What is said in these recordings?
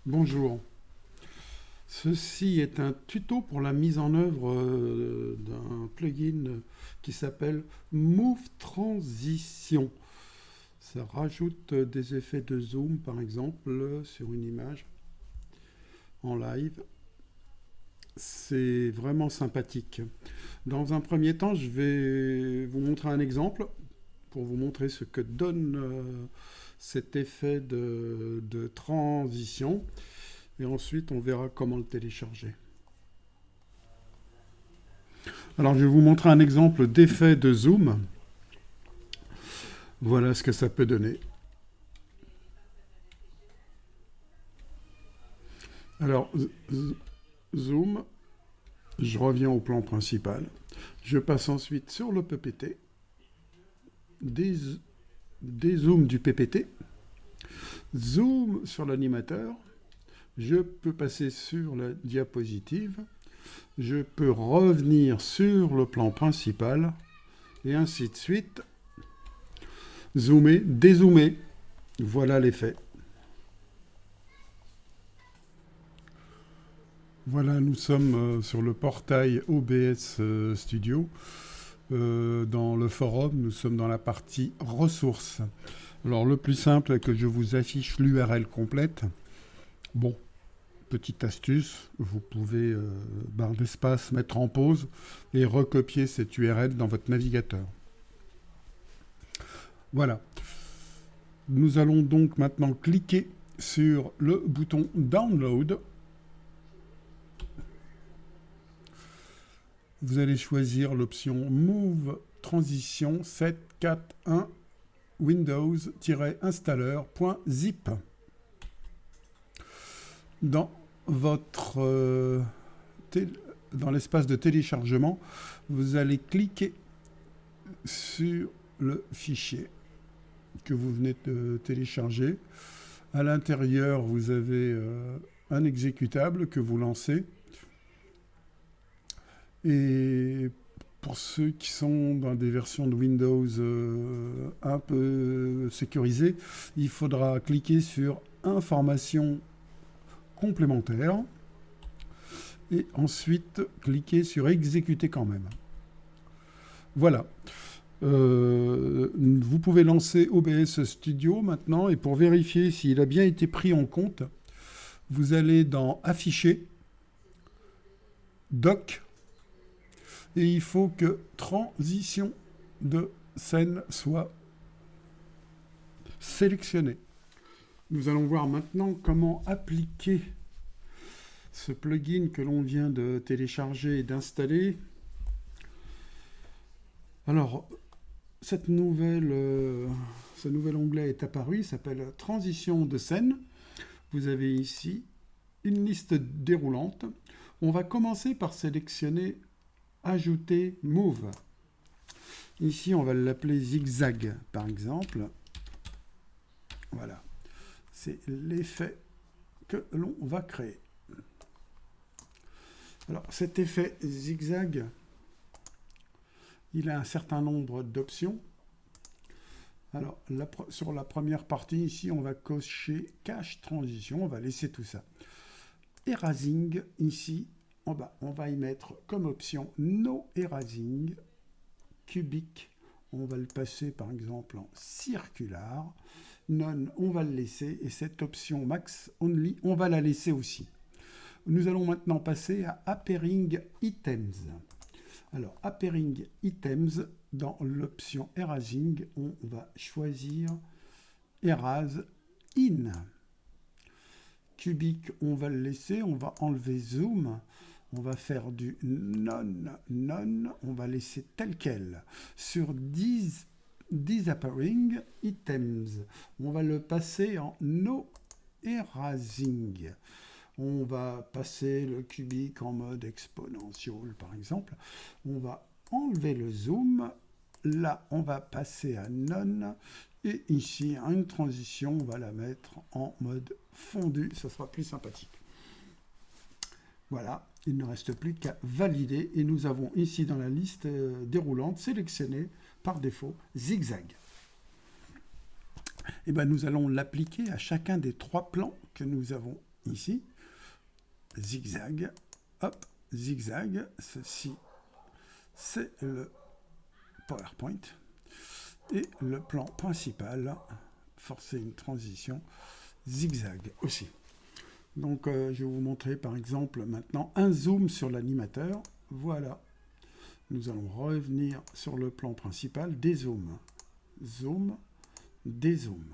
Bonjour. Ceci est un tuto pour la mise en œuvre d'un plugin qui s'appelle Move Transition. Ça rajoute des effets de zoom, par exemple, sur une image en live. C'est vraiment sympathique. Dans un premier temps, je vais vous montrer un exemple pour vous montrer ce que donne cet effet de transition. Et ensuite, on verra comment le télécharger. Alors, je vais vous montrer un exemple d'effet de zoom. Voilà ce que ça peut donner. Alors, zoom, je reviens au plan principal. Je passe ensuite sur le PPT, dézoom du PPT, zoom sur l'animateur, je peux passer sur la diapositive, je peux revenir sur le plan principal, et ainsi de suite. Zoomer, dézoomer, voilà l'effet. Voilà, nous sommes sur le portail OBS Studio. Dans le forum, nous sommes dans la partie ressources. Alors le plus simple est que je vous affiche l'URL complète. Bon, petite astuce, vous pouvez, barre d'espace, mettre en pause et recopier cette URL dans votre navigateur. Voilà. Nous allons donc maintenant cliquer sur le bouton Download. Vous allez choisir l'option Move Transition 741 Windows-installeur.zip. Dans l'espace de téléchargement, vous allez cliquer sur le fichier que vous venez de télécharger. À l'intérieur, vous avez un exécutable que vous lancez. Et pour ceux qui sont dans des versions de Windows un peu sécurisées, il faudra cliquer sur Informations complémentaires et ensuite cliquer sur Exécuter quand même. Voilà. Vous pouvez lancer OBS Studio maintenant, et pour vérifier s'il a bien été pris en compte, vous allez dans Afficher, Doc, et il faut que transition de scène soit sélectionnée. Nous allons voir maintenant comment appliquer ce plugin que l'on vient de télécharger et d'installer. Alors, ce nouvel onglet est apparu, il s'appelle Transition de scène. Vous avez ici une liste déroulante. On va commencer par sélectionner Ajouter Move. Ici, on va l'appeler zigzag, par exemple. Voilà. C'est l'effet que l'on va créer. Alors, cet effet zigzag, il a un certain nombre d'options. Alors, sur la première partie, ici, on va cocher Cache Transition. On va laisser tout ça. Erasing, ici, en bas, on va y mettre comme option No Erasing. Cubique, on va le passer par exemple en circular. None, on va le laisser. Et cette option Max Only, on va la laisser aussi. Nous allons maintenant passer à Appearing Items. Alors, Appearing Items, dans l'option Erasing, on va choisir Erase In. Cubique, on va le laisser. On va enlever Zoom. On va faire du none, on va laisser tel quel. Sur Disappearing Items, on va le passer en No Erasing. On va passer le cubique en mode exponential, par exemple. On va enlever le zoom. Là, on va passer à none. Et ici, une transition, on va la mettre en mode fondu. Ça sera plus sympathique. Voilà, il ne reste plus qu'à valider et nous avons ici dans la liste déroulante sélectionné par défaut zigzag. Et bien nous allons l'appliquer à chacun des 3 plans que nous avons ici, zigzag, hop, zigzag, ceci c'est le PowerPoint, et le plan principal, forcer une transition, zigzag aussi. Donc je vais vous montrer par exemple maintenant un zoom sur l'animateur, voilà. Nous allons revenir sur le plan principal, dézoom, zoom, dézoom.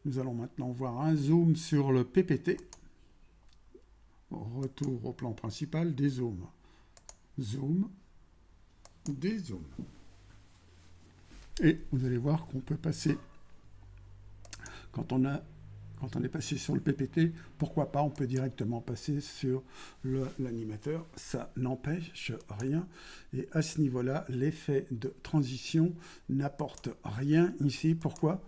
Nous allons maintenant voir un zoom sur le PPT. Retour au plan principal, dézoom, zoom, dézoom. Et vous allez voir qu'on peut passer, quand on est passé sur le PPT, pourquoi pas, on peut directement passer sur l'animateur, ça n'empêche rien. Et à ce niveau-là, l'effet de transition n'apporte rien ici. Pourquoi ?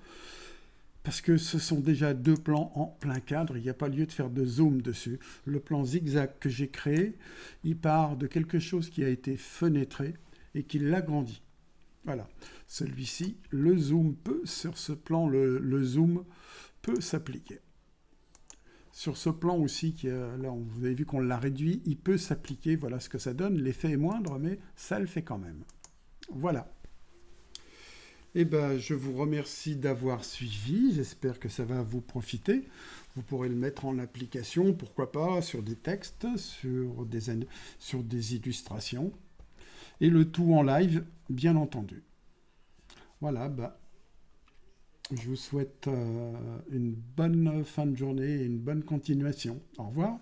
Parce que ce sont déjà deux plans en plein cadre, il n'y a pas lieu de faire de zoom dessus. Le plan zigzag que j'ai créé, il part de quelque chose qui a été fenêtré et qui l'agrandit. Voilà, celui-ci, le zoom peut, sur ce plan, le zoom peut s'appliquer. Sur ce plan aussi, là vous avez vu qu'on l'a réduit, il peut s'appliquer, voilà ce que ça donne. L'effet est moindre, mais ça le fait quand même. Voilà. Eh ben, je vous remercie d'avoir suivi, j'espère que ça va vous profiter. Vous pourrez le mettre en application, pourquoi pas, sur des textes, sur des illustrations, et le tout en live, bien entendu. Voilà, je vous souhaite une bonne fin de journée et une bonne continuation. Au revoir.